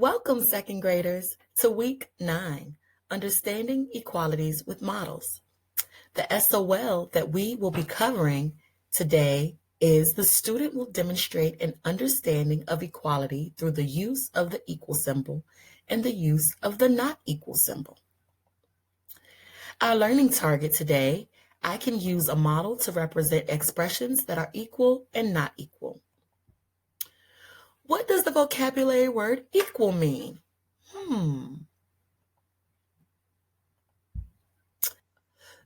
Welcome, second graders, to week 9, Understanding Equalities with Models. The SOL that we will be covering today is the student will demonstrate an understanding of equality through the use of the equal symbol and the use of the not equal symbol. Our learning target today, I can use a model to represent expressions that are equal and not equal. What does the vocabulary word equal mean?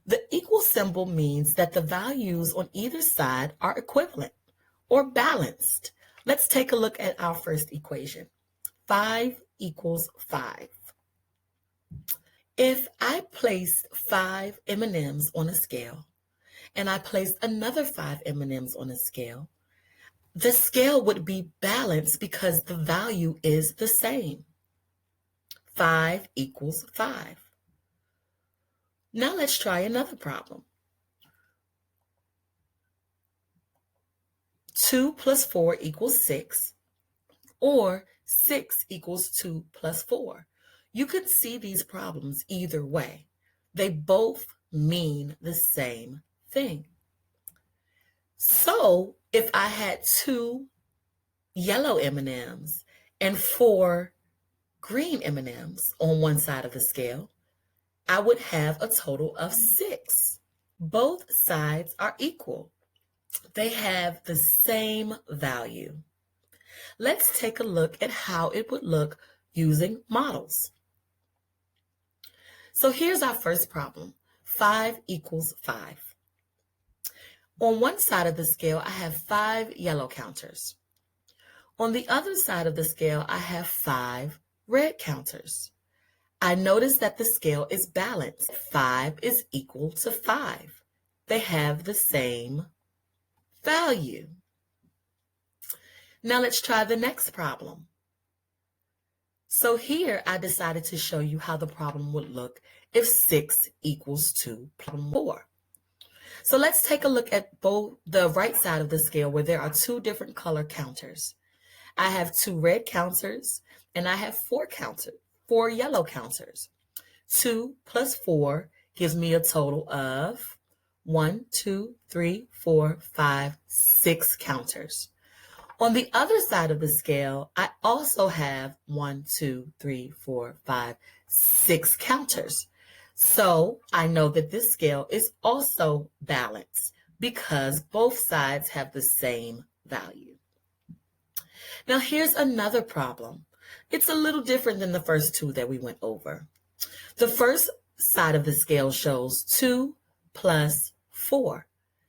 The equal symbol means that the values on either side are equivalent or balanced. Let's take a look at our first equation. 5 equals 5. If I placed 5 M&Ms on a scale and I placed another 5 M&Ms on a scale, the scale would be balanced because the value is the same. 5 equals 5. Now let's try another problem. 2 plus 4 equals 6, or 6 equals 2 plus 4. You can see these problems either way. They both mean the same thing. So if I had 2 yellow M&Ms and 4 green M&Ms on one side of the scale, I would have a total of 6. Both sides are equal. They have the same value. Let's take a look at how it would look using models. So here's our first problem. 5 equals 5. On one side of the scale, I have 5 yellow counters. On the other side of the scale, I have 5 red counters. I notice that the scale is balanced. 5 is equal to 5. They have the same value. Now let's try the next problem. So here I decided to show you how the problem would look if 6 equals 2 plus 4. So let's take a look at both the right side of the scale where there are 2 different color counters. I have 2 red counters and I have 4 yellow counters. 2 plus 4 gives me a total of 1, 2, 3, 4, 5, 6 counters. On the other side of the scale, I also have 1, 2, 3, 4, 5, 6 counters. So I know that this scale is also balanced because both sides have the same value. Now here's another problem. It's a little different than the first 2 that we went over. The first side of the scale shows 2 plus 4.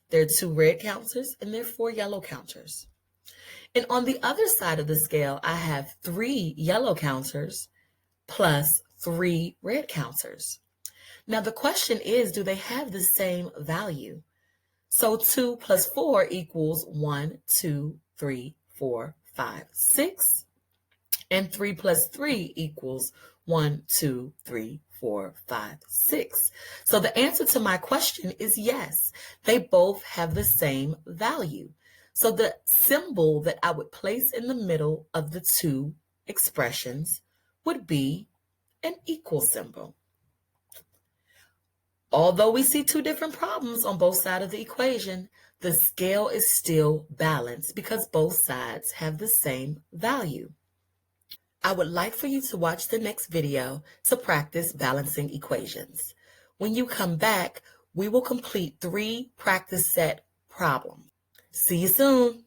There are 2 red counters and there are 4 yellow counters. And on the other side of the scale, I have 3 yellow counters plus 3 red counters. Now the question is, do they have the same value? So 2 plus 4 equals 1, 2, 3, 4, 5, 6. And 3 plus 3 equals 1, 2, 3, 4, 5, 6. So the answer to my question is yes, they both have the same value. So the symbol that I would place in the middle of the 2 expressions would be an equal symbol. Although we see 2 different problems on both sides of the equation, the scale is still balanced because both sides have the same value. I would like for you to watch the next video to practice balancing equations. When you come back, we will complete 3 practice set problems. See you soon.